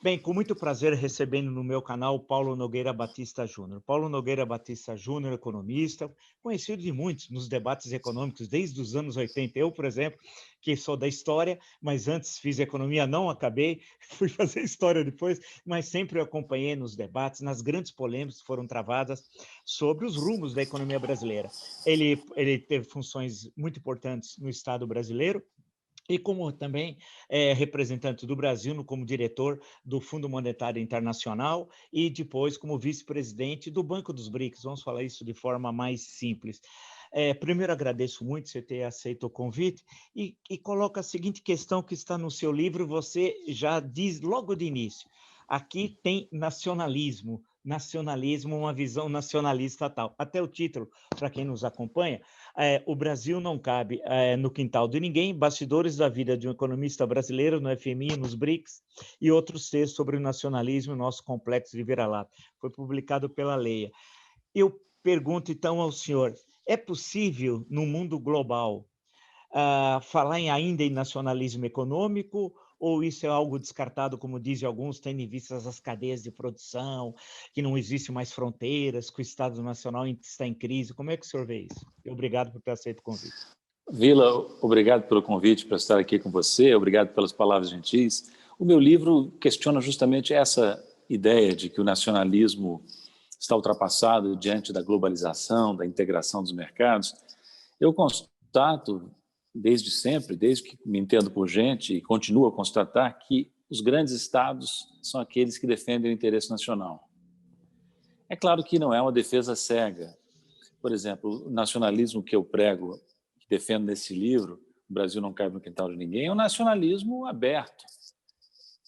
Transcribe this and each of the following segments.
Bem, com muito prazer recebendo no meu canal Paulo Nogueira Batista Júnior. Paulo Nogueira Batista Júnior, economista, conhecido de muitos nos debates econômicos desde os anos 80. Eu, por exemplo, que sou da história, mas antes fiz economia, não acabei, fui fazer história depois, mas sempre acompanhei nos debates, nas grandes polêmicas que foram travadas sobre os rumos da economia brasileira. Ele teve funções muito importantes no Estado brasileiro, e como também representante do Brasil como diretor do Fundo Monetário Internacional e depois como vice-presidente do Banco dos BRICS. Vamos falar isso de forma mais simples. Primeiro, agradeço muito você ter aceito o convite e coloca a seguinte questão que está no seu livro, você já diz logo de início. Aqui tem nacionalismo, uma visão nacionalista tal. Até o título, para quem nos acompanha, o Brasil não cabe no quintal de ninguém, bastidores da vida de um economista brasileiro no FMI, nos BRICS, e outros textos sobre o nacionalismo e o nosso complexo de vira-lata. Foi publicado pela Leia. Eu pergunto, então, ao senhor, é possível, no mundo global, falar ainda em nacionalismo econômico, ou isso é algo descartado, como dizem alguns, tendo em vista as cadeias de produção, que não existem mais fronteiras, que o Estado Nacional está em crise? Como é que o senhor vê isso? E obrigado por ter aceito o convite. Vila, obrigado pelo convite para estar aqui com você, obrigado pelas palavras gentis. O meu livro questiona justamente essa ideia de que o nacionalismo está ultrapassado diante da globalização, da integração dos mercados. Eu constato, desde sempre, desde que me entendo por gente, e continuo a constatar que os grandes estados são aqueles que defendem o interesse nacional. É claro que não é uma defesa cega. Por exemplo, o nacionalismo que eu prego, que defendo nesse livro, O Brasil não cabe no quintal de ninguém, é um nacionalismo aberto.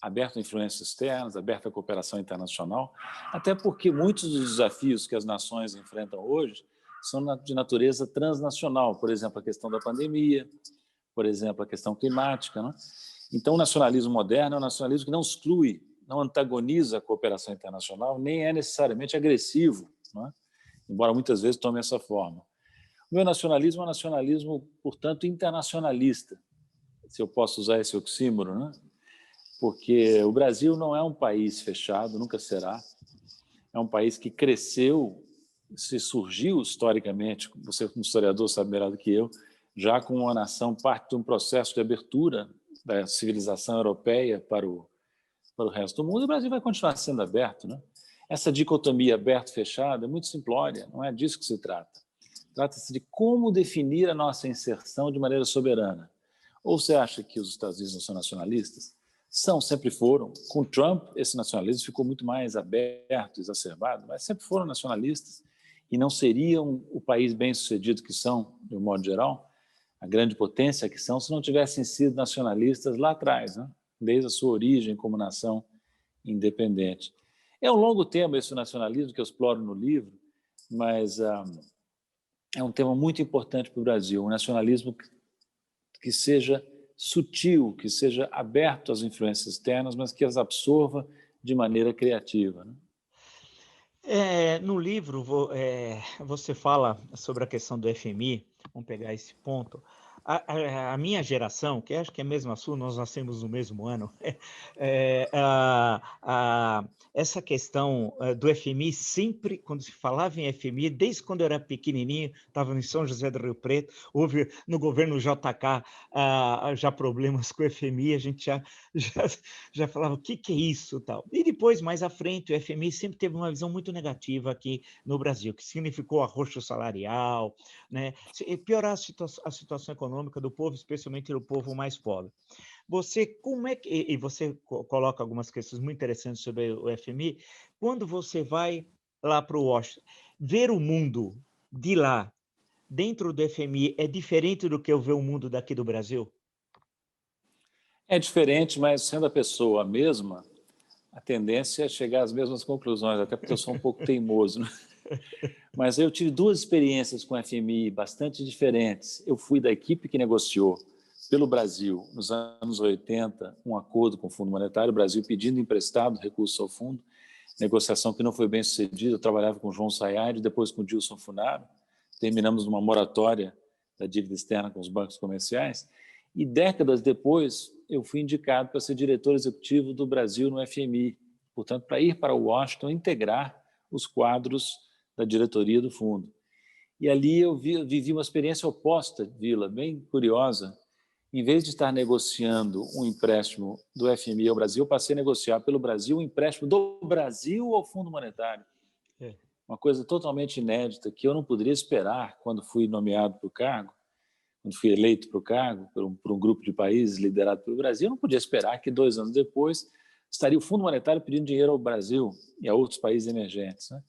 Aberto a influências externas, aberto à cooperação internacional, até porque muitos dos desafios que as nações enfrentam hoje são de natureza transnacional, por exemplo, a questão da pandemia, por exemplo, a questão climática. Né? Então, o nacionalismo moderno é um nacionalismo que não exclui, não antagoniza a cooperação internacional, nem é necessariamente agressivo, né? Embora muitas vezes tome essa forma. O meu nacionalismo é um nacionalismo, portanto, internacionalista, se eu posso usar esse oxímoro, né? Porque o Brasil não é um país fechado, nunca será. É um país que cresceu, se surgiu historicamente, você como historiador sabe melhor do que eu, já com uma nação parte de um processo de abertura da civilização europeia para o resto do mundo, e o Brasil vai continuar sendo aberto, né? Essa dicotomia aberto-fechado é muito simplória, não é disso que se trata. Trata-se de como definir a nossa inserção de maneira soberana. Ou você acha que os Estados Unidos não são nacionalistas? São, sempre foram. Com Trump, esse nacionalismo ficou muito mais aberto, exacerbado, mas sempre foram nacionalistas e não seriam o país bem-sucedido que são, de um modo geral, a grande potência que são, se não tivessem sido nacionalistas lá atrás, né? Desde a sua origem como nação independente. É um longo tema esse nacionalismo que eu exploro no livro, mas é um tema muito importante para o Brasil, um nacionalismo que seja sutil, que seja aberto às influências externas, mas que as absorva de maneira criativa. Né? No livro, você fala sobre a questão do FMI, vamos pegar esse ponto. A minha geração, que acho que é a mesma sua, nós nascemos no mesmo ano, essa questão do FMI, sempre, quando se falava em FMI, desde quando eu era pequenininho, estava em São José do Rio Preto, houve no governo JK já problemas com o FMI, a gente já falava o que é isso tal. E depois, mais à frente, o FMI sempre teve uma visão muito negativa aqui no Brasil, que significou arroxo salarial, né? Piorar a situação econômica do povo, especialmente do povo mais pobre. Você, como é que, e você coloca algumas questões muito interessantes sobre o FMI, quando você vai lá para o Washington, ver o mundo de lá, dentro do FMI, é diferente do que eu ver o mundo daqui do Brasil? É diferente, mas sendo a pessoa a mesma, a tendência é chegar às mesmas conclusões, até porque eu sou um pouco teimoso. Né? Mas eu tive duas experiências com o FMI bastante diferentes. Eu fui da equipe que negociou pelo Brasil, nos anos 80, um acordo com o Fundo Monetário, o Brasil pedindo emprestado recursos ao fundo, negociação que não foi bem sucedida. Eu trabalhava com o João Sayad, depois com o Dilson Funaro, terminamos numa moratória da dívida externa com os bancos comerciais, e décadas depois eu fui indicado para ser diretor executivo do Brasil no FMI, portanto, para ir para Washington integrar os quadros da diretoria do fundo. E ali eu vivi uma experiência oposta, Vila, bem curiosa. Em vez de estar negociando um empréstimo do FMI ao Brasil, eu passei a negociar pelo Brasil um empréstimo do Brasil ao Fundo Monetário. É. Uma coisa totalmente inédita que eu não poderia esperar quando fui nomeado para o cargo, quando fui eleito para o cargo por um grupo de países liderado pelo Brasil. Eu não podia esperar que 2 anos depois estaria o Fundo Monetário pedindo dinheiro ao Brasil e a outros países emergentes, né?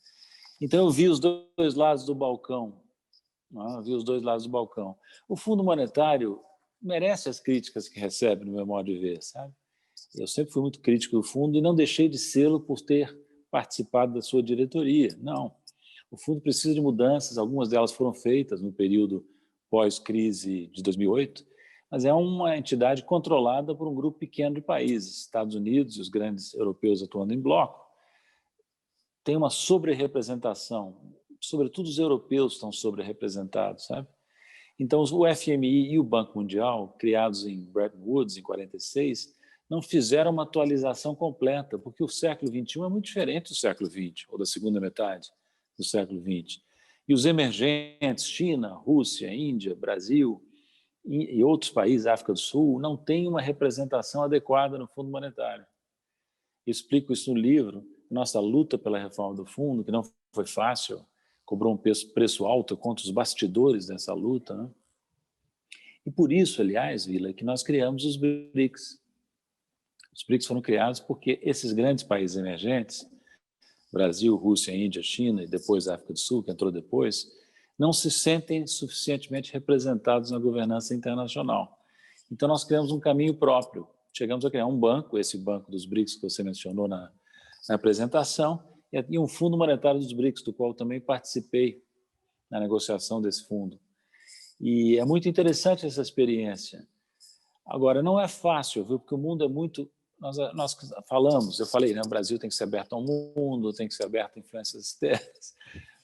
Então eu vi os dois lados do balcão. Vi os dois lados do balcão. O Fundo Monetário merece as críticas que recebe, no meu modo de ver, sabe? Eu sempre fui muito crítico do fundo e não deixei de sê-lo por ter participado da sua diretoria. Não. O fundo precisa de mudanças, algumas delas foram feitas no período pós-crise de 2008, mas é uma entidade controlada por um grupo pequeno de países, Estados Unidos e os grandes europeus atuando em bloco. Tem uma sobre-representação, sobretudo os europeus estão sobre-representados, sabe? Então, o FMI e o Banco Mundial, criados em Bretton Woods, em 46, não fizeram uma atualização completa, porque o século XXI é muito diferente do século XX, ou da segunda metade do século XX. E os emergentes, China, Rússia, Índia, Brasil e outros países, África do Sul, não têm uma representação adequada no Fundo Monetário. Eu explico isso no livro. Nossa luta pela reforma do fundo, que não foi fácil, cobrou um preço alto contra os bastidores dessa luta, né? E por isso, aliás, Vila, que nós criamos os BRICS. Os BRICS foram criados porque esses grandes países emergentes, Brasil, Rússia, Índia, China e depois a África do Sul, que entrou depois, não se sentem suficientemente representados na governança internacional. Então nós criamos um caminho próprio. Chegamos a criar um banco, esse banco dos BRICS que você mencionou na apresentação, e um fundo monetário dos BRICS, do qual também participei na negociação desse fundo. E é muito interessante essa experiência. Agora, não é fácil, viu? Porque o mundo é muito... Nós falamos, eu falei, né? O Brasil tem que ser aberto ao mundo, tem que ser aberto a influências externas,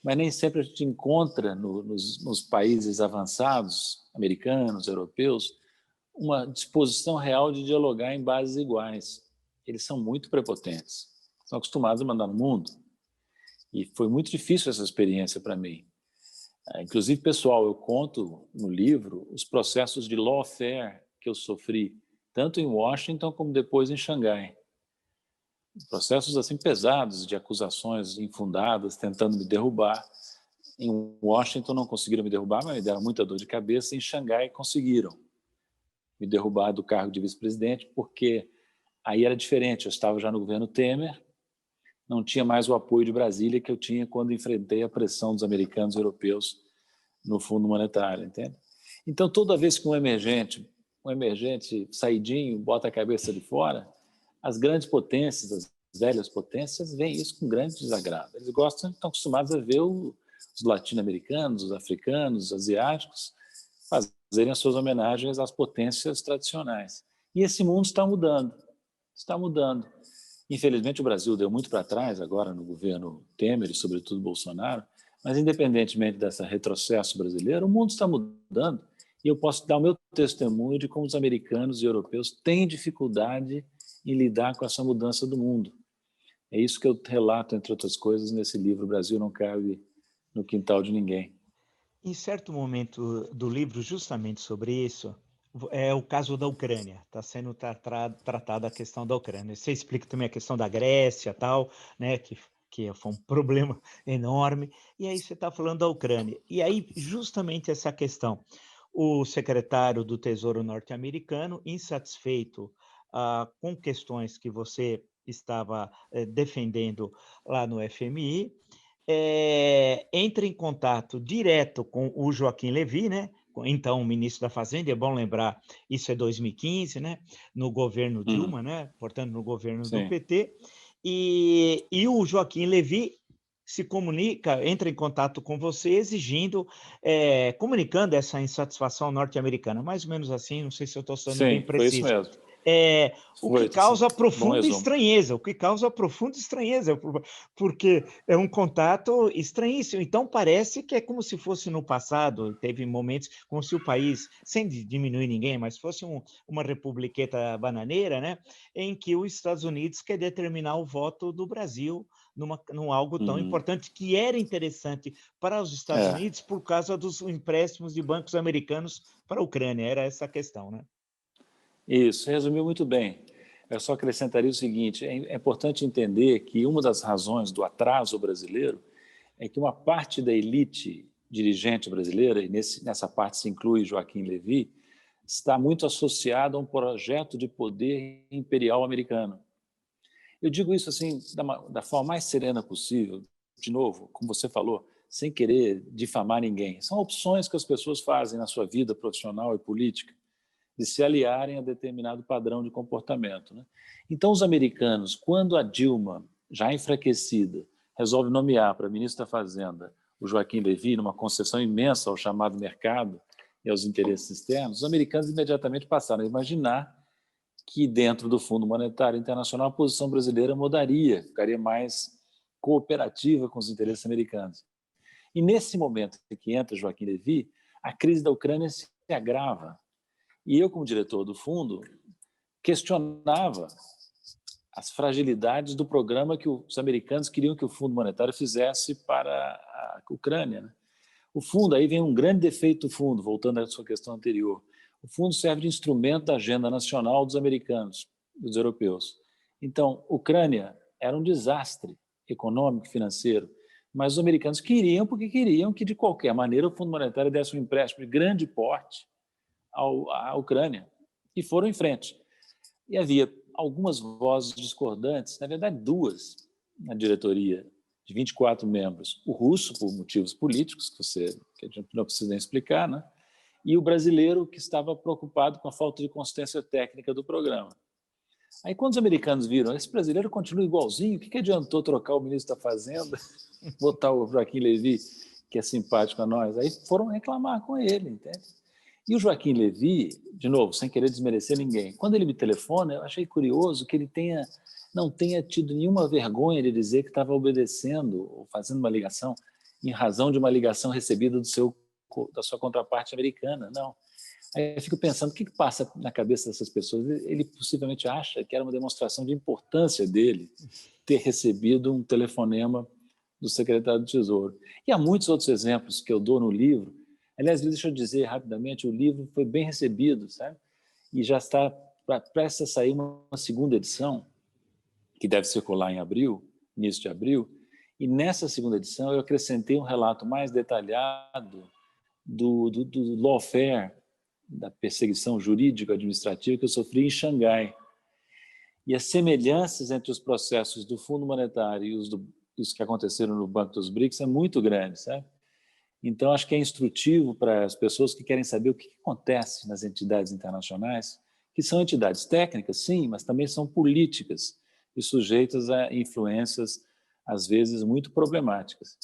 mas nem sempre a gente encontra nos países avançados, americanos, europeus, uma disposição real de dialogar em bases iguais. Eles são muito prepotentes, são acostumados a mandar no mundo. E foi muito difícil essa experiência para mim. Inclusive, pessoal, eu conto no livro os processos de lawfare que eu sofri, tanto em Washington como depois em Xangai. Processos assim pesados de acusações infundadas, tentando me derrubar. Em Washington não conseguiram me derrubar, mas me deram muita dor de cabeça. Em Xangai conseguiram me derrubar do cargo de vice-presidente, porque aí era diferente. Eu estava já no governo Temer, não tinha mais o apoio de Brasília que eu tinha quando enfrentei a pressão dos americanos e europeus no Fundo Monetário, entende? Então, toda vez que um emergente saidinho bota a cabeça de fora, as grandes potências, as velhas potências, veem isso com grande desagrado. Eles estão acostumados a ver os latino-americanos, os africanos, os asiáticos fazerem as suas homenagens às potências tradicionais. E esse mundo está mudando, está mudando. Infelizmente, o Brasil deu muito para trás agora no governo Temer e, sobretudo, Bolsonaro, mas, independentemente desse retrocesso brasileiro, o mundo está mudando e eu posso dar o meu testemunho de como os americanos e europeus têm dificuldade em lidar com essa mudança do mundo. É isso que eu relato, entre outras coisas, nesse livro, O Brasil Não Cabe no Quintal de Ninguém. Em certo momento do livro, justamente sobre isso, é o caso da Ucrânia. Está sendo tratada a questão da Ucrânia. Você explica também a questão da Grécia, tal, né, que foi um problema enorme. E aí você está falando da Ucrânia. E aí, justamente essa questão. O secretário do Tesouro norte-americano, insatisfeito com questões que você estava defendendo lá no FMI, entra em contato direto com o Joaquim Levy, né? Então, o ministro da Fazenda, é bom lembrar, isso é 2015, né? No governo Dilma, né? Portanto, no governo do PT. E o Joaquim Levy se comunica, entra em contato com você, exigindo, comunicando essa insatisfação norte-americana. Mais ou menos assim, não sei se eu estou sendo bem preciso. Foi isso mesmo. O que Foi, assim, causa bom profunda resumo. estranheza, porque é um contato estranhíssimo. Então, parece que é como se fosse no passado, teve momentos como se o país, sem diminuir ninguém, mas fosse uma republiqueta bananeira, né, em que os Estados Unidos quer determinar o voto do Brasil num algo tão Uhum. importante, que era interessante para os Estados É, Unidos por causa dos empréstimos de bancos americanos para a Ucrânia, era essa a questão, né? isso, resumiu muito bem. Eu só acrescentaria o seguinte: é importante entender que uma das razões do atraso brasileiro é que uma parte da elite dirigente brasileira, e nessa parte se inclui Joaquim Levy, está muito associada a um projeto de poder imperial americano. Eu digo isso assim da forma mais serena possível, de novo, como você falou, sem querer difamar ninguém. São opções que as pessoas fazem na sua vida profissional e política de se aliarem a determinado padrão de comportamento, né? Então, os americanos, quando a Dilma, já enfraquecida, resolve nomear para ministro da Fazenda o Joaquim Levy, numa concessão imensa ao chamado mercado e aos interesses externos, os americanos imediatamente passaram a imaginar que dentro do Fundo Monetário Internacional a posição brasileira mudaria, ficaria mais cooperativa com os interesses americanos. E nesse momento que entra Joaquim Levy, a crise da Ucrânia se agrava. E eu, como diretor do fundo, questionava as fragilidades do programa que os americanos queriam que o Fundo Monetário fizesse para a Ucrânia, né? O fundo, aí vem um grande defeito do fundo, voltando à sua questão anterior. O fundo serve de instrumento da agenda nacional dos americanos, dos europeus. Então, Ucrânia era um desastre econômico e financeiro, mas os americanos queriam, porque queriam que, de qualquer maneira, o Fundo Monetário desse um empréstimo de grande porte à Ucrânia. E foram em frente. E havia algumas vozes discordantes, na verdade duas, na diretoria, de 24 membros. O russo, por motivos políticos, que a gente não precisa nem explicar, né? E o brasileiro, que estava preocupado com a falta de consistência técnica do programa. Aí, quando os americanos viram, esse brasileiro continua igualzinho, o que adiantou trocar o ministro da Fazenda, botar o Joaquim Levy, que é simpático a nós? Aí foram reclamar com ele, entende? E o Joaquim Levy, de novo, sem querer desmerecer ninguém, quando ele me telefona, eu achei curioso que ele não tenha tido nenhuma vergonha de dizer que estava obedecendo ou fazendo uma ligação em razão de uma ligação recebida da sua contraparte americana. Não. Aí eu fico pensando, o que passa na cabeça dessas pessoas? Ele possivelmente acha que era uma demonstração de importância dele ter recebido um telefonema do secretário do Tesouro. E há muitos outros exemplos que eu dou no livro. Aliás, deixa eu dizer rapidamente, o livro foi bem recebido, sabe? E já está prestes a sair uma segunda edição, que deve circular em abril, início de abril, e nessa segunda edição eu acrescentei um relato mais detalhado do lawfare, da perseguição jurídico-administrativa que eu sofri em Xangai. E as semelhanças entre os processos do Fundo Monetário e os que aconteceram no Banco dos BRICS é muito grande, sabe? Então, acho que é instrutivo para as pessoas que querem saber o que acontece nas entidades internacionais, que são entidades técnicas, sim, mas também são políticas e sujeitas a influências, às vezes, muito problemáticas.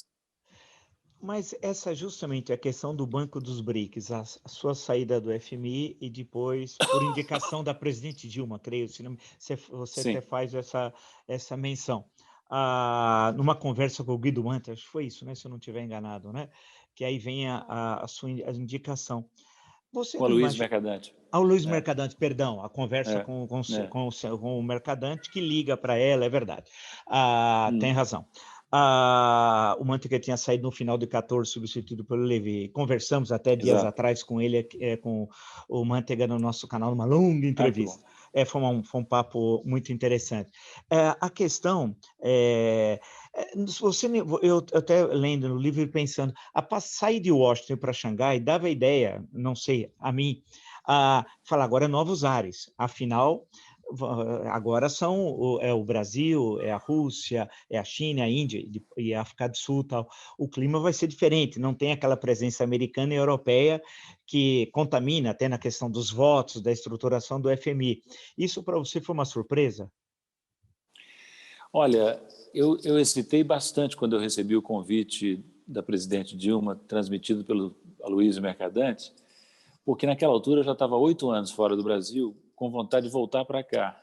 Mas essa é justamente a questão do Banco dos BRICS, a sua saída do FMI e depois, por indicação da presidente Dilma, creio, se não, você até Sim. faz essa menção. Numa conversa com o Guido Mantas, acho que foi isso, né, se eu não estiver enganado, né? Que aí vem a sua indicação. Você Com a não Luiz imagina. Mercadante. Ao Luiz É, Mercadante, perdão, a conversa é, é. com o Mercadante que liga para ela, é verdade. Tem Hum, razão. O Manteiga tinha saído no final de 14, substituído pelo Levi. Conversamos até dias exato. atrás com ele, com o Manteiga no nosso canal, numa longa Ah, que bom. entrevista. Foi um papo muito interessante. A questão se você, eu até lendo no livro e pensando, sair de Washington para Xangai dava a ideia, não sei, a mim, falar agora é novos ares, afinal, agora são o Brasil, é a Rússia, é a China, a Índia e a África do Sul, tal. O clima vai ser diferente, não tem aquela presença americana e europeia que contamina até na questão dos votos, da estruturação do FMI. Isso para você foi uma surpresa? Olha, eu hesitei bastante quando eu recebi o convite da presidente Dilma, transmitido pelo Aloysio Mercadante, porque naquela altura eu já estava 8 anos fora do Brasil, com vontade de voltar para cá.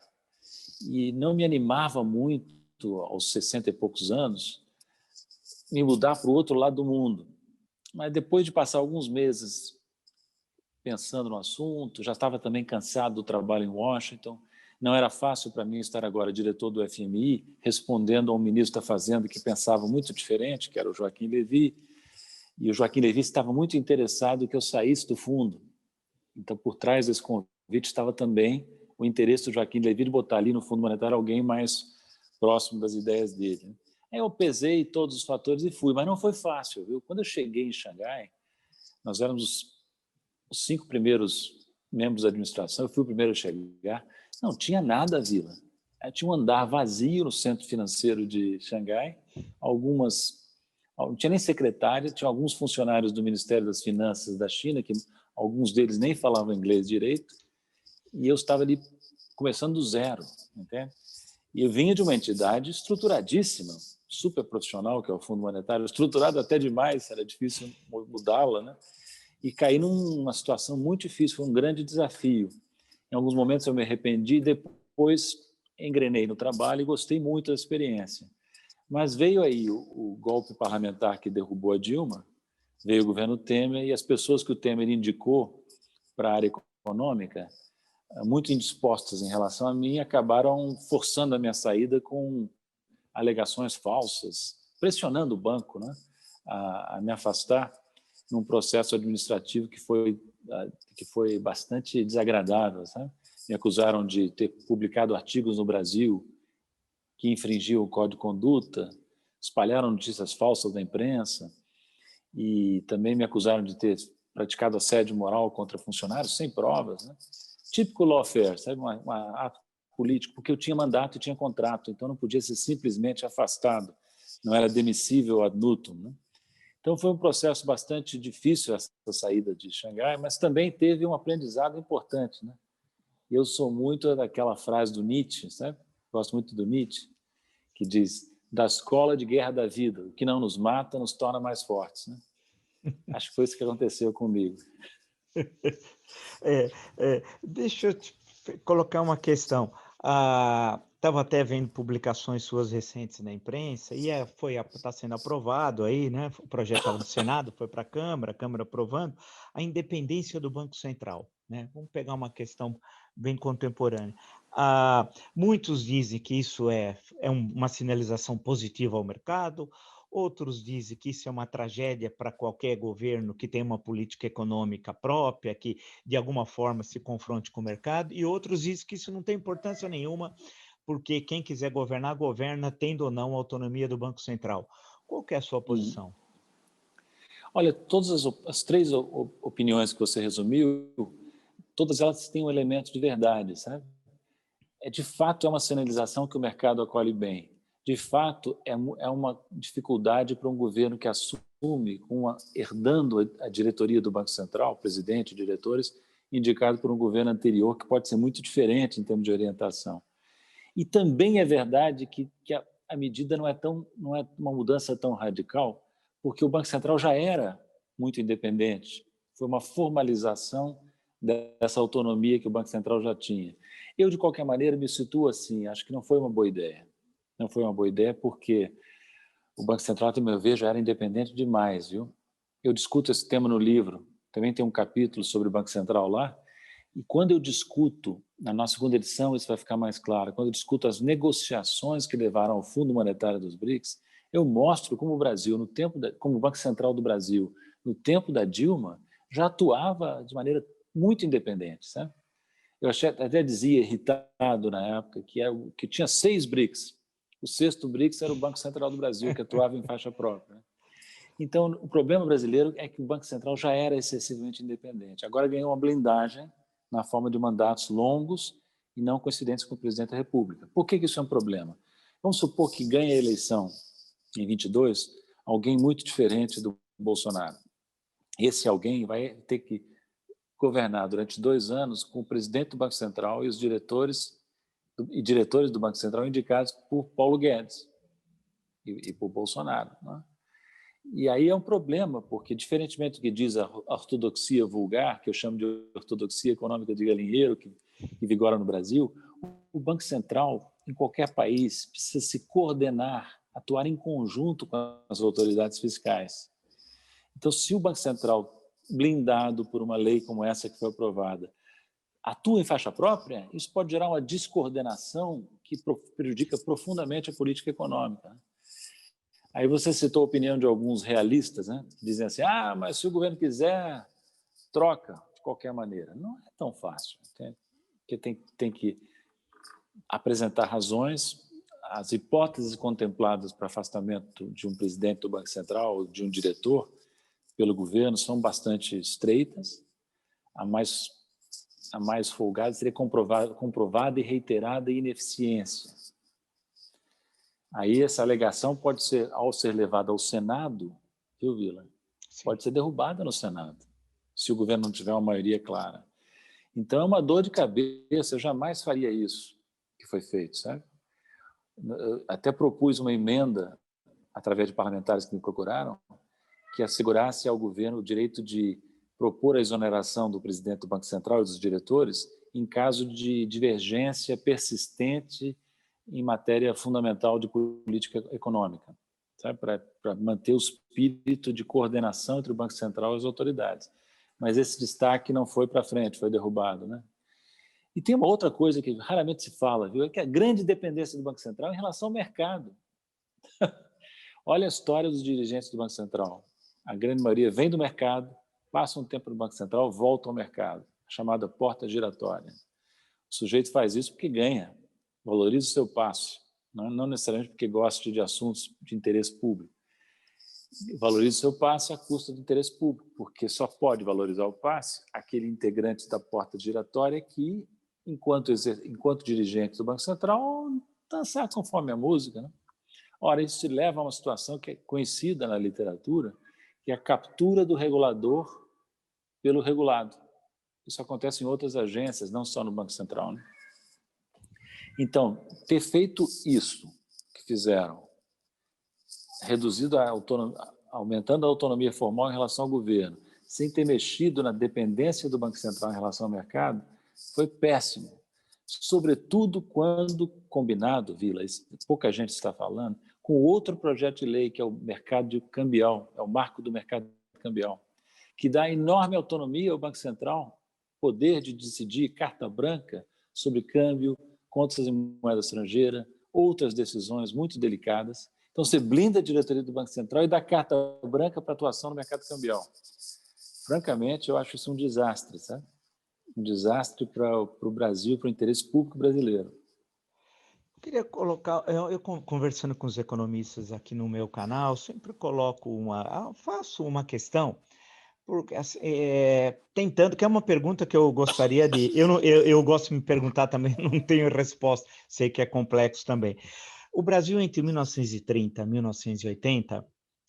E não me animava muito, aos 60 e poucos anos, me mudar para o outro lado do mundo. Mas depois de passar alguns meses pensando no assunto, já estava também cansado do trabalho em Washington, não era fácil para mim estar agora diretor do FMI, respondendo a um ministro da Fazenda que pensava muito diferente, que era o Joaquim Levy, e o Joaquim Levy estava muito interessado que eu saísse do fundo. Então, por trás desse convite estava também o interesse do Joaquim Levy de botar ali no Fundo Monetário alguém mais próximo das ideias dele. Aí eu pesei todos os fatores e fui, mas não foi fácil, viu? Quando eu cheguei em Xangai, nós éramos os 5 primeiros membros da administração, eu fui o primeiro a chegar, não tinha nada a vila. Tinha um andar vazio no centro financeiro de Xangai, não tinha nem secretária, tinha alguns funcionários do Ministério das Finanças da China, que alguns deles nem falavam inglês direito, e eu estava ali começando do zero, entende? E eu vinha de uma entidade estruturadíssima, super profissional, que é o Fundo Monetário, estruturado até demais, era difícil mudá-la, né? E caí numa situação muito difícil, foi um grande desafio. Em alguns momentos eu me arrependi, depois engrenei no trabalho e gostei muito da experiência. Mas veio aí o golpe parlamentar que derrubou a Dilma, veio o governo Temer, e as pessoas que o Temer indicou para a área econômica, muito indispostas em relação a mim, acabaram forçando a minha saída com alegações falsas, pressionando o banco, né, a me afastar num processo administrativo que foi bastante desagradável, sabe? Me acusaram de ter publicado artigos no Brasil que infringiam o Código de Conduta, espalharam notícias falsas na imprensa e também me acusaram de ter praticado assédio moral contra funcionários sem provas, né? Típico lawfare, sabe? Um ato político, porque eu tinha mandato e tinha contrato, então não podia ser simplesmente afastado, não era demissível ad nutum, né? Então, foi um processo bastante difícil essa saída de Xangai, mas também teve um aprendizado importante, né? Eu sou muito daquela frase do Nietzsche, sabe? Gosto muito do Nietzsche, que diz: da escola de guerra da vida, o que não nos mata nos torna mais fortes, né? Acho que foi isso que aconteceu comigo. Deixa eu te colocar uma questão. Estava até vendo publicações suas recentes na imprensa e está sendo aprovado aí, né? O projeto estava no Senado, foi para a Câmara aprovando a independência do Banco Central, né? Vamos pegar uma questão bem contemporânea. Muitos dizem que isso é uma sinalização positiva ao mercado. Outros dizem que isso é uma tragédia para qualquer governo que tem uma política econômica própria, que de alguma forma se confronte com o mercado, e outros dizem que isso não tem importância nenhuma, porque quem quiser governar, governa, tendo ou não a autonomia do Banco Central. Qual que é a sua posição? Olha, todas as 3 opiniões que você resumiu, todas elas têm um elemento de verdade, sabe? De fato, é uma sinalização que o mercado acolhe bem. De fato, é uma dificuldade para um governo que assume, herdando a diretoria do Banco Central, o presidente e diretores, indicado por um governo anterior, que pode ser muito diferente em termos de orientação. E também é verdade que a medida não é uma mudança tão radical, porque o Banco Central já era muito independente. Foi uma formalização dessa autonomia que o Banco Central já tinha. Eu, de qualquer maneira, me situo assim, acho que não foi uma boa ideia. Não foi uma boa ideia porque o Banco Central, a meu ver, já era independente demais, viu? Eu discuto esse tema no livro, também tem um capítulo sobre o Banco Central lá, e quando eu discuto, na nossa segunda edição isso vai ficar mais claro, quando eu discuto as negociações que levaram ao Fundo Monetário dos BRICS, eu mostro como o Brasil, como o Banco Central do Brasil, no tempo da Dilma, já atuava de maneira muito independente, sabe? Eu até dizia, irritado na época, que tinha 6 BRICS. O 6º BRICS era o Banco Central do Brasil, que atuava em faixa própria. Então, o problema brasileiro é que o Banco Central já era excessivamente independente. Agora ganhou uma blindagem na forma de mandatos longos e não coincidentes com o presidente da República. Por que isso é um problema? Vamos supor que ganhe a eleição em 22 alguém muito diferente do Bolsonaro. Esse alguém vai ter que governar durante 2 anos com o presidente do Banco Central e os diretores do Banco Central indicados por Paulo Guedes e por Bolsonaro, né? E aí é um problema, porque, diferentemente do que diz a ortodoxia vulgar, que eu chamo de ortodoxia econômica de galinheiro, que que vigora no Brasil, o Banco Central, em qualquer país, precisa se coordenar, atuar em conjunto com as autoridades fiscais. Então, se o Banco Central, blindado por uma lei como essa que foi aprovada, atua em faixa própria, isso pode gerar uma descoordenação que prejudica profundamente a política econômica. Aí você citou a opinião de alguns realistas, né? Dizem assim, mas se o governo quiser, troca de qualquer maneira. Não é tão fácil, porque tem que apresentar razões. As hipóteses contempladas para afastamento de um presidente do Banco Central ou de um diretor pelo governo são bastante estreitas. A mais folgada seria comprovada e reiterada ineficiência. Aí essa alegação pode ser, ao ser levada ao Senado, viu, Vila? Pode ser derrubada no Senado, se o governo não tiver uma maioria clara. Então é uma dor de cabeça, eu jamais faria isso que foi feito, sabe? Eu até propus uma emenda, através de parlamentares que me procuraram, que assegurasse ao governo o direito de propor a exoneração do presidente do Banco Central e dos diretores em caso de divergência persistente em matéria fundamental de política econômica, sabe? Para manter o espírito de coordenação entre o Banco Central e as autoridades. Mas esse destaque não foi para frente, foi derrubado, né? E tem uma outra coisa que raramente se fala, viu? É que a grande dependência do Banco Central é em relação ao mercado. Olha a história dos dirigentes do Banco Central. A grande maioria vem do mercado, passa um tempo no Banco Central, volta ao mercado, a chamada porta giratória. O sujeito faz isso porque ganha, valoriza o seu passe, não necessariamente porque gosta de assuntos de interesse público. Valoriza o seu passe à custa do interesse público, porque só pode valorizar o passe aquele integrante da porta giratória que, enquanto dirigente do Banco Central, dançar conforme a música, né? Ora, isso se leva a uma situação que é conhecida na literatura, que é a captura do regulador pelo regulado. Isso acontece em outras agências, não só no Banco Central, né? Então, ter feito isso que fizeram, aumentando a autonomia formal em relação ao governo, sem ter mexido na dependência do Banco Central em relação ao mercado, foi péssimo. Sobretudo quando combinado, Vila, pouca gente está falando, com outro projeto de lei, que é o mercado cambial, é o marco do mercado cambial, que dá enorme autonomia ao Banco Central, poder de decidir carta branca sobre câmbio, contas em moeda estrangeira, outras decisões muito delicadas. Então, você blinda a diretoria do Banco Central e dá carta branca para atuação no mercado cambial. Francamente, eu acho isso um desastre, sabe? Um desastre para o Brasil, para o interesse público brasileiro. Eu queria colocar, eu conversando com os economistas aqui no meu canal, sempre faço uma questão, porque tentando, que é uma pergunta que eu gostaria de, eu gosto de me perguntar também, não tenho resposta, sei que é complexo também. O Brasil, entre 1930 e 1980,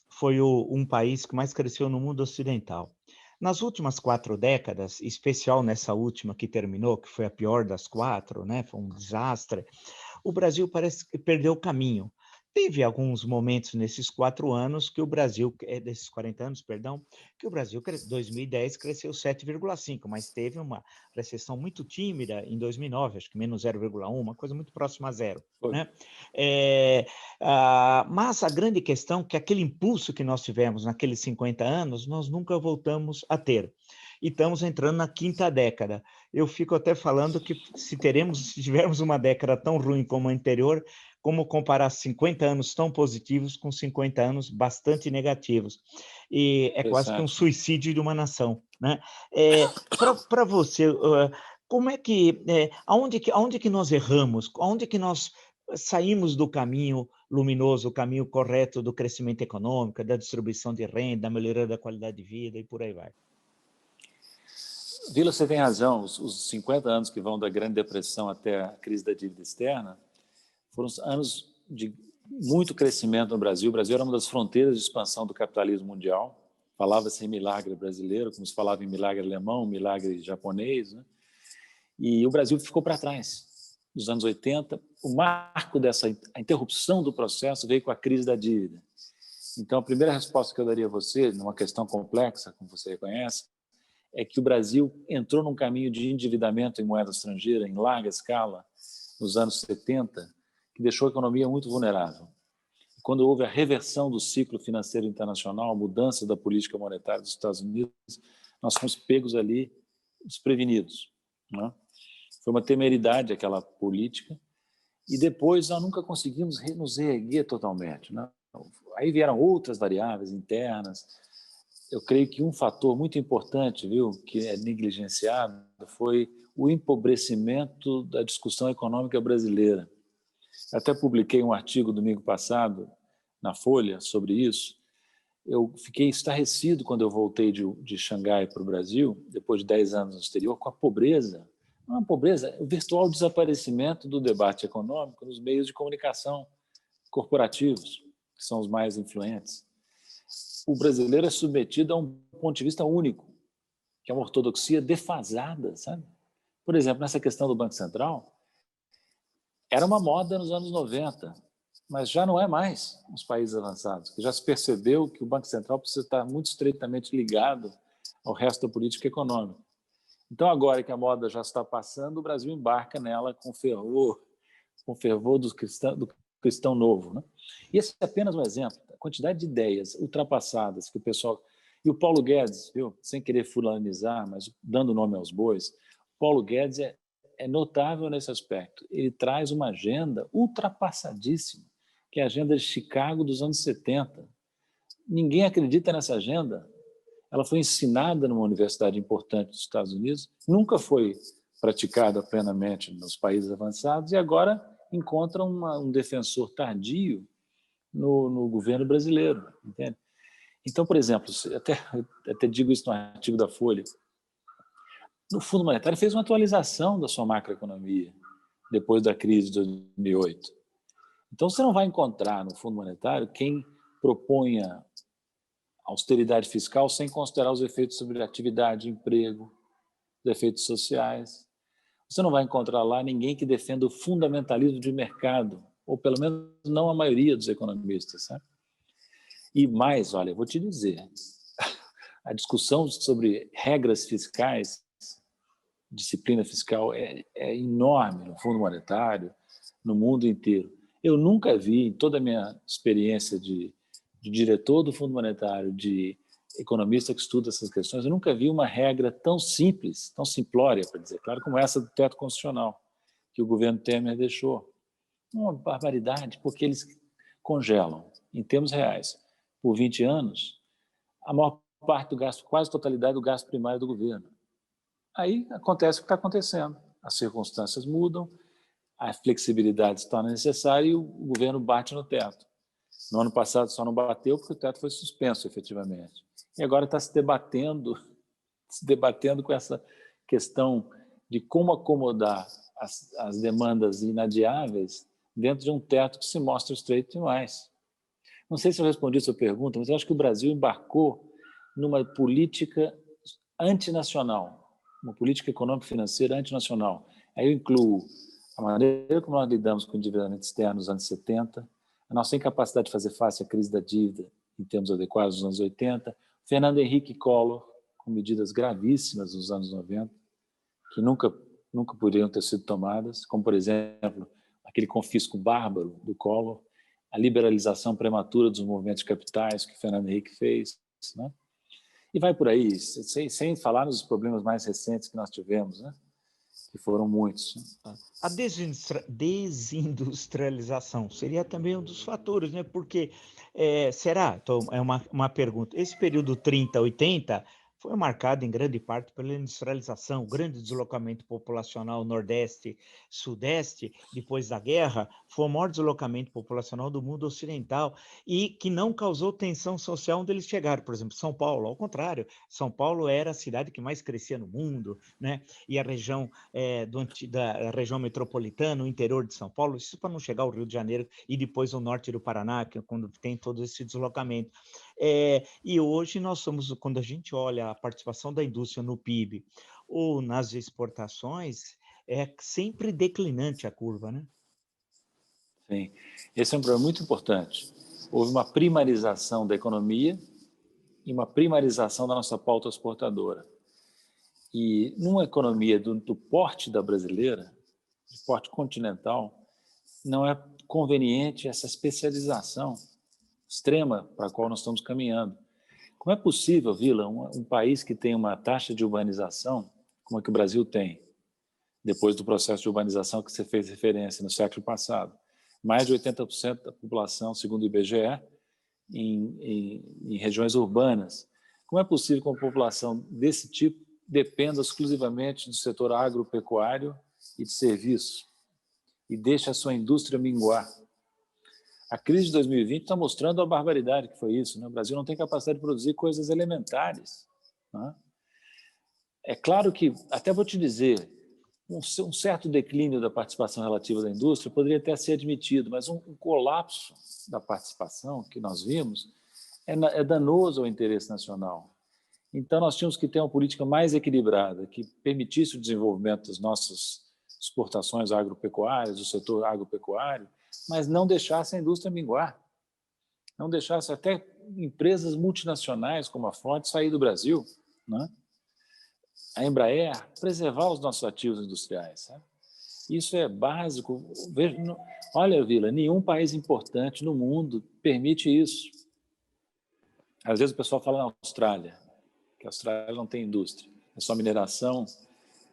foi um país que mais cresceu no mundo ocidental. Nas últimas 4 décadas, em especial nessa última que terminou, que foi a pior das 4, né? Foi um desastre, o Brasil parece que perdeu o caminho. Teve alguns momentos nesses 4 anos que o Brasil, desses 40 anos, perdão, que o Brasil, em 2010, cresceu 7,5, mas teve uma recessão muito tímida em 2009, acho que menos 0,1, uma coisa muito próxima a zero. Né? Mas a grande questão é que aquele impulso que nós tivemos naqueles 50 anos, nós nunca voltamos a ter. E estamos entrando na 5ª década. Eu fico até falando que se tivermos uma década tão ruim como a anterior, como comparar 50 anos tão positivos com 50 anos bastante negativos. E é quase que um suicídio de uma nação, né? Para você, como é que, aonde que nós erramos? Aonde que nós saímos do caminho luminoso, o caminho correto do crescimento econômico, da distribuição de renda, da melhoria da qualidade de vida e por aí vai? Vila, você tem razão. Os 50 anos que vão da Grande Depressão até a crise da dívida externa foram anos de muito crescimento no Brasil. O Brasil era uma das fronteiras de expansão do capitalismo mundial. Falava-se em milagre brasileiro, como se falava em milagre alemão, milagre japonês, né? E o Brasil ficou para trás. Nos anos 80, o marco a interrupção do processo veio com a crise da dívida. Então, a primeira resposta que eu daria a você, numa questão complexa, como você reconhece, é que o Brasil entrou num caminho de endividamento em moeda estrangeira, em larga escala, nos anos 70, que deixou a economia muito vulnerável. Quando houve a reversão do ciclo financeiro internacional, a mudança da política monetária dos Estados Unidos, nós fomos pegos ali desprevenidos, né? Foi uma temeridade aquela política, e depois nós nunca conseguimos nos reerguer totalmente, né? Aí vieram outras variáveis internas. Eu creio que um fator muito importante, viu, que é negligenciado, foi o empobrecimento da discussão econômica brasileira. Até publiquei um artigo domingo passado na Folha sobre isso. Eu fiquei estarrecido quando eu voltei de Xangai para o Brasil, depois de 10 anos no exterior, com a pobreza. Não a pobreza, o virtual desaparecimento do debate econômico nos meios de comunicação corporativos, que são os mais influentes. O brasileiro é submetido a um ponto de vista único, que é uma ortodoxia defasada, sabe? Por exemplo, nessa questão do Banco Central, era uma moda nos anos 90, mas já não é mais nos países avançados, que já se percebeu que o Banco Central precisa estar muito estreitamente ligado ao resto da política econômica. Então, agora que a moda já está passando, o Brasil embarca nela com fervor do cristão novo, né? E esse é apenas um exemplo. A quantidade de ideias ultrapassadas que o pessoal... E o Paulo Guedes, viu? Sem querer fulanizar, mas dando nome aos bois, Paulo Guedes é notável nesse aspecto. Ele traz uma agenda ultrapassadíssima, que é a agenda de Chicago dos anos 70. Ninguém acredita nessa agenda. Ela foi ensinada numa universidade importante dos Estados Unidos, nunca foi praticada plenamente nos países avançados e agora encontra um defensor tardio no governo brasileiro, entende? Então, por exemplo, até digo isso no artigo da Folha, no Fundo Monetário fez uma atualização da sua macroeconomia depois da crise de 2008. Então, você não vai encontrar no Fundo Monetário quem proponha austeridade fiscal sem considerar os efeitos sobre atividade, emprego, os efeitos sociais. Você não vai encontrar lá ninguém que defenda o fundamentalismo de mercado, ou pelo menos não a maioria dos economistas, sabe? E mais, olha, eu vou te dizer, a discussão sobre regras fiscais, disciplina fiscal, é enorme no Fundo Monetário, no mundo inteiro. Eu nunca vi, em toda a minha experiência de diretor do Fundo Monetário, de economista que estuda essas questões, eu nunca vi uma regra tão simples, tão simplória, para dizer claro, como essa do teto constitucional, que o governo Temer deixou. Uma barbaridade, porque eles congelam, em termos reais, por 20 anos, a maior parte do gasto, quase a totalidade do gasto primário do governo. Aí acontece o que está acontecendo. As circunstâncias mudam, a flexibilidade se torna necessária e o governo bate no teto. No ano passado só não bateu porque o teto foi suspenso, efetivamente. E agora está se debatendo com essa questão de como acomodar as demandas inadiáveis dentro de um teto que se mostra estreito demais. Não sei se eu respondi a sua pergunta, mas eu acho que o Brasil embarcou numa política antinacional, uma política econômico-financeira antinacional. Aí eu incluo a maneira como nós lidamos com o endividamento externo nos anos 70, a nossa incapacidade de fazer face à crise da dívida em termos adequados nos anos 80, Fernando Henrique Collor, com medidas gravíssimas nos anos 90, que nunca poderiam ter sido tomadas, como, por exemplo, aquele confisco bárbaro do Collor, a liberalização prematura dos movimentos de capitais que Fernando Henrique fez, né? E vai por aí, sem falar nos problemas mais recentes que nós tivemos, né? Que foram muitos. A desindustrialização seria também um dos fatores, né? Porque, será? Então, é uma pergunta. Esse período 30-80 foi marcado em grande parte pela industrialização, o grande deslocamento populacional Nordeste-Sudeste, depois da guerra, foi o maior deslocamento populacional do mundo ocidental e que não causou tensão social onde eles chegaram. Por exemplo, São Paulo, ao contrário, São Paulo era a cidade que mais crescia no mundo, né? E a região da região metropolitana, o interior de São Paulo, isso para não chegar ao Rio de Janeiro e depois o norte do Paraná, que é quando tem todo esse deslocamento. E hoje nós somos, quando a gente olha a participação da indústria no PIB ou nas exportações, é sempre declinante a curva, né? Sim, esse é um problema muito importante. Houve uma primarização da economia e uma primarização da nossa pauta exportadora. E numa economia do porte da brasileira, de porte continental, não é conveniente essa especialização extrema para a qual nós estamos caminhando. Como é possível, Vila, um país que tem uma taxa de urbanização, como a que o Brasil tem, depois do processo de urbanização que você fez referência no século passado, mais de 80% da população, segundo o IBGE, em regiões urbanas. Como é possível que uma população desse tipo dependa exclusivamente do setor agropecuário e de serviços e deixe a sua indústria minguar? A crise de 2020 está mostrando a barbaridade que foi isso, né? O Brasil não tem capacidade de produzir coisas elementares, né? É claro que, até vou te dizer, um certo declínio da participação relativa da indústria poderia até ser admitido, mas um colapso da participação que nós vimos é danoso ao interesse nacional. Então, nós tínhamos que ter uma política mais equilibrada, que permitisse o desenvolvimento das nossas exportações agropecuárias, do setor agropecuário, mas não deixasse a indústria minguar, não deixasse até empresas multinacionais como a Ford sair do Brasil, né? A Embraer, preservar os nossos ativos industriais. Sabe? Isso é básico. Olha, Vila, nenhum país importante no mundo permite isso. Às vezes o pessoal fala na Austrália, que a Austrália não tem indústria, é só mineração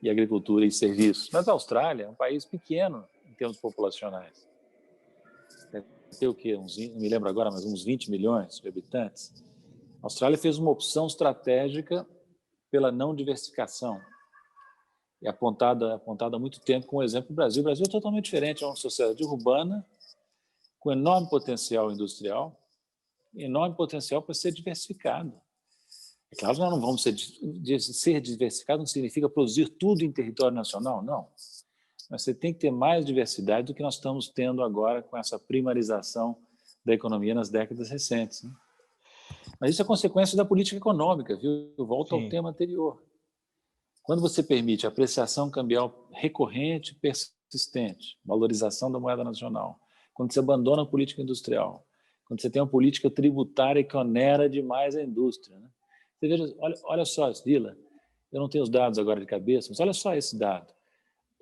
e agricultura e serviços. Mas a Austrália é um país pequeno em termos populacionais. Deve ter o quê? Não me lembro agora, mas uns 20 milhões de habitantes. A Austrália fez uma opção estratégica pela não diversificação. É apontada há muito tempo com o exemplo do Brasil. O Brasil é totalmente diferente, é uma sociedade urbana com enorme potencial industrial, enorme potencial para ser diversificado. É claro que nós não vamos ser diversificado, não significa produzir tudo em território nacional, não. Mas você tem que ter mais diversidade do que nós estamos tendo agora com essa primarização da economia nas décadas recentes, né? Mas isso é consequência da política econômica, viu? Eu volto ao tema anterior. Quando você permite apreciação cambial recorrente e persistente, valorização da moeda nacional, quando você abandona a política industrial, quando você tem uma política tributária que onera demais a indústria, né? Você veja, olha só, Vila, eu não tenho os dados agora de cabeça, mas olha só esse dado.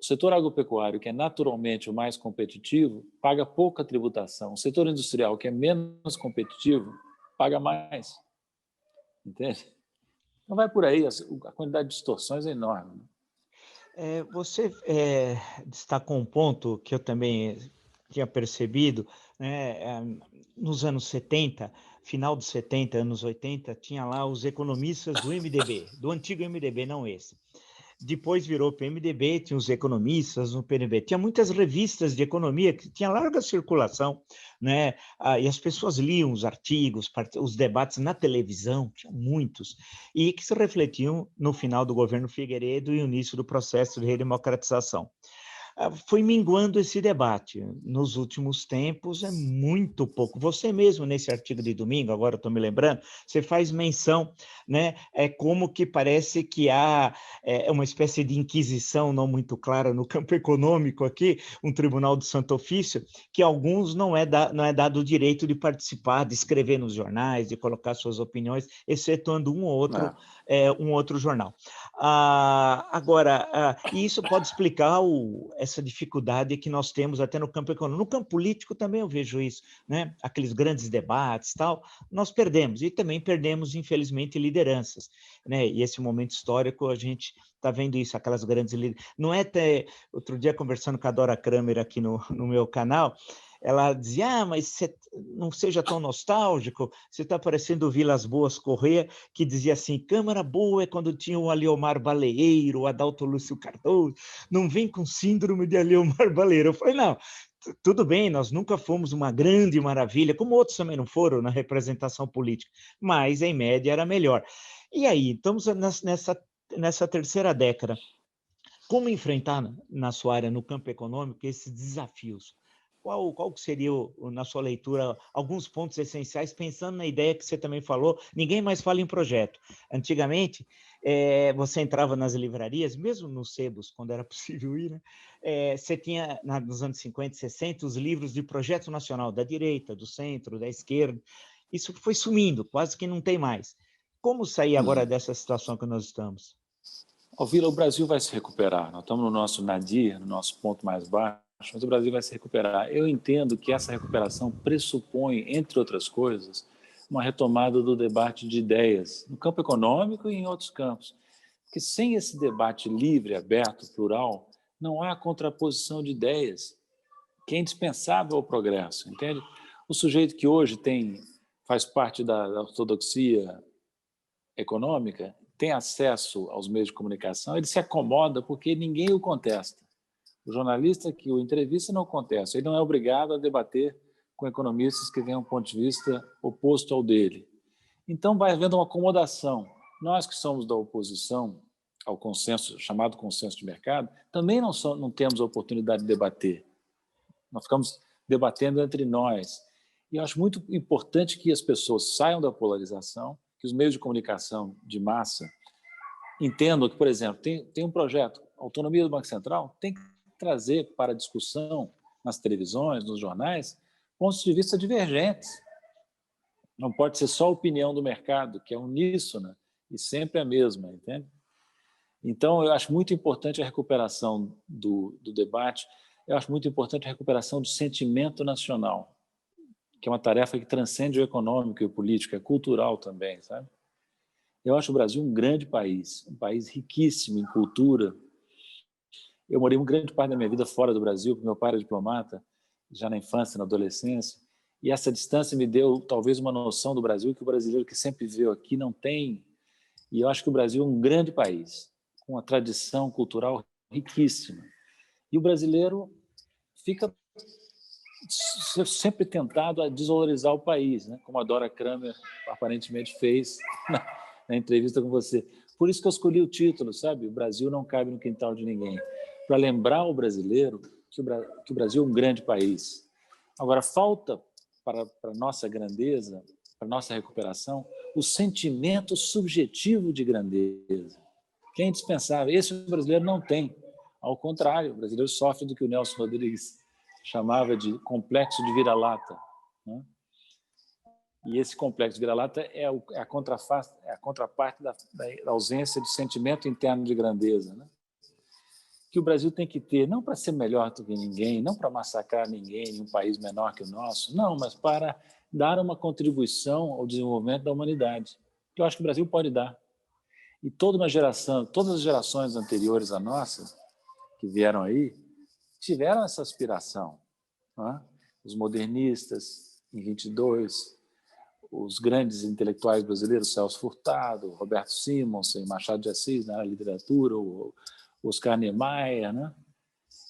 O setor agropecuário, que é naturalmente o mais competitivo, paga pouca tributação. O setor industrial, que é menos competitivo, paga mais. Entende? Então vai por aí, a quantidade de distorções é enorme. Você destacou um ponto que eu também tinha percebido, né? Nos anos 70, final dos 70, anos 80, tinha lá os economistas do MDB, do antigo MDB, não esse. Depois virou PMDB, tinha os economistas no PMDB. Tinha muitas revistas de economia que tinha larga circulação, né? E as pessoas liam os artigos, os debates na televisão, tinha muitos, e que se refletiam no final do governo Figueiredo e o início do processo de redemocratização. Foi minguando esse debate. Nos últimos tempos, é muito pouco. Você mesmo, nesse artigo de domingo, agora estou me lembrando, você faz menção, né? É como que parece que há uma espécie de inquisição não muito clara no campo econômico aqui, um tribunal do Santo Ofício, que alguns não é dado o direito de participar, de escrever nos jornais, de colocar suas opiniões, excetuando um ou outro jornal. Agora, e isso pode explicar essa dificuldade que nós temos até no campo econômico. No campo político também eu vejo isso, né? Aqueles grandes debates, tal, nós perdemos, e também perdemos, infelizmente, lideranças, né? E esse momento histórico, a gente está vendo isso, aquelas grandes lideranças. Não é até outro dia, conversando com a Dora Kramer aqui no meu canal, ela dizia, mas não seja tão nostálgico, você está parecendo o Vilas Boas Corrêa, que dizia assim, Câmara boa é quando tinha o Aliomar Baleeiro, o Adalto Lúcio Cardoso, não vem com síndrome de Aliomar Baleeiro. Eu falei, não, tudo bem, nós nunca fomos uma grande maravilha, como outros também não foram na representação política, mas em média era melhor. E aí, estamos nessa terceira década, como enfrentar na sua área, no campo econômico, esses desafios? Qual seria, na sua leitura, alguns pontos essenciais, pensando na ideia que você também falou, ninguém mais fala em projeto. Antigamente, você entrava nas livrarias, mesmo nos sebos, quando era possível ir, né? Você tinha, nos anos 50 e 60, os livros de projeto nacional, da direita, do centro, da esquerda. Isso foi sumindo, quase que não tem mais. Como sair agora dessa situação que nós estamos? Vila, o Brasil vai se recuperar. Nós estamos no nosso nadir, no nosso ponto mais baixo, mas o Brasil vai se recuperar. Eu entendo que essa recuperação pressupõe, entre outras coisas, uma retomada do debate de ideias, no campo econômico e em outros campos. Porque sem esse debate livre, aberto, plural, não há contraposição de ideias, que é indispensável ao progresso, entende? O sujeito que hoje faz parte da ortodoxia econômica, tem acesso aos meios de comunicação, ele se acomoda porque ninguém o contesta. O jornalista que o entrevista não contesta, ele não é obrigado a debater com economistas que têm um ponto de vista oposto ao dele. Então vai havendo uma acomodação. Nós que somos da oposição ao consenso, chamado consenso de mercado, também não temos a oportunidade de debater. Nós ficamos debatendo entre nós. E eu acho muito importante que as pessoas saiam da polarização, que os meios de comunicação de massa entendam que, por exemplo, tem um projeto, Autonomia do Banco Central, tem que trazer para discussão nas televisões, nos jornais, pontos de vista divergentes. Não pode ser só a opinião do mercado, que é uníssona e sempre a mesma, entende? Então, eu acho muito importante a recuperação do debate, eu acho muito importante a recuperação do sentimento nacional, que é uma tarefa que transcende o econômico e o político, é cultural também, sabe? Eu acho o Brasil um grande país, um país riquíssimo em cultura. Eu morei uma grande parte da minha vida fora do Brasil, porque meu pai era diplomata, já na infância, na adolescência, e essa distância me deu talvez uma noção do Brasil que o brasileiro que sempre viveu aqui não tem. E eu acho que o Brasil é um grande país, com uma tradição cultural riquíssima. E o brasileiro fica sempre tentado a desvalorizar o país, né? Como a Dora Kramer aparentemente fez na entrevista com você. Por isso que eu escolhi o título, sabe? O Brasil não cabe no quintal de ninguém. Para lembrar o brasileiro que o Brasil é um grande país. Agora, falta para a nossa grandeza, para a nossa recuperação, o sentimento subjetivo de grandeza, que é indispensável. Esse o brasileiro não tem. Ao contrário, o brasileiro sofre do que o Nelson Rodrigues chamava de complexo de vira-lata, né? E esse complexo de vira-lata é a contraparte da ausência de sentimento interno de grandeza, né? Que o Brasil tem que ter, não para ser melhor do que ninguém, não para massacrar ninguém em um país menor que o nosso, não, mas para dar uma contribuição ao desenvolvimento da humanidade, que eu acho que o Brasil pode dar. E todas as gerações anteriores à nossa, que vieram aí, tiveram essa aspiração, né? Os modernistas, em 22, os grandes intelectuais brasileiros, Celso Furtado, Roberto Simonsen, Machado de Assis na literatura, o Oscar Niemeyer, né?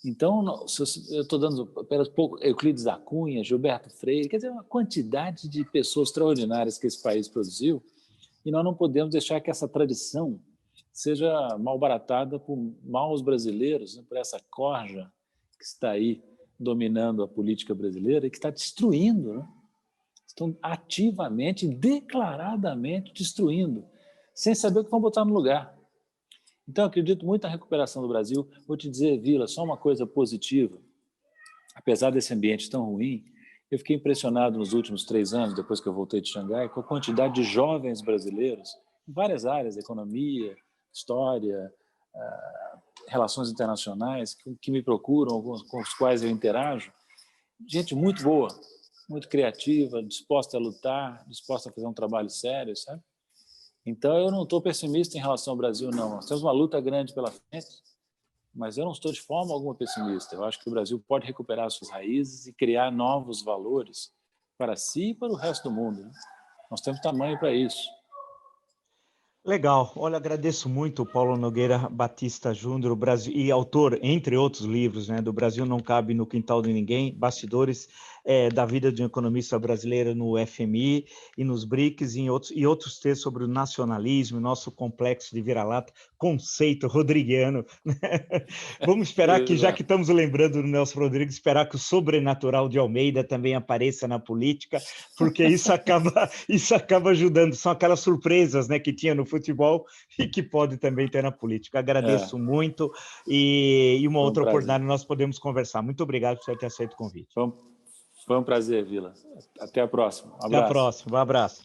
Então, eu estou dando apenas pouco, Euclides da Cunha, Gilberto Freire, quer dizer, uma quantidade de pessoas extraordinárias que esse país produziu, e nós não podemos deixar que essa tradição seja malbaratada por maus brasileiros, né? Por essa corja que está aí dominando a política brasileira e que está destruindo, né? Estão ativamente, declaradamente destruindo, sem saber o que vão botar no lugar. Então, eu acredito muito na recuperação do Brasil. Vou te dizer, Vila, só uma coisa positiva. Apesar desse ambiente tão ruim, eu fiquei impressionado nos últimos 3 anos, depois que eu voltei de Xangai, com a quantidade de jovens brasileiros em várias áreas, economia, história, relações internacionais, que me procuram, com os quais eu interajo. Gente muito boa, muito criativa, disposta a lutar, disposta a fazer um trabalho sério, sabe? Então, eu não estou pessimista em relação ao Brasil, não. Nós temos uma luta grande pela frente, mas eu não estou de forma alguma pessimista. Eu acho que o Brasil pode recuperar suas raízes e criar novos valores para si e para o resto do mundo, né? Nós temos tamanho para isso. Legal. Olha, agradeço muito o Paulo Nogueira Batista Júnior, Brasil, e autor, entre outros livros, né, do Brasil Não Cabe no Quintal de Ninguém, bastidores da vida de um economista brasileiro no FMI e nos BRICS, e outros textos sobre o nacionalismo, nosso complexo de vira-lata, conceito rodriguiano. Vamos esperar que, já que estamos lembrando do Nelson Rodrigues, esperar que o sobrenatural de Almeida também apareça na política, porque isso acaba ajudando. São aquelas surpresas, né, que tinha no futebol e que pode também ter na política. Agradeço muito e uma outra oportunidade nós podemos conversar. Muito obrigado por você ter aceito o convite. Foi um prazer, Vila. Até a próxima. Um abraço. Até a próxima. Um abraço.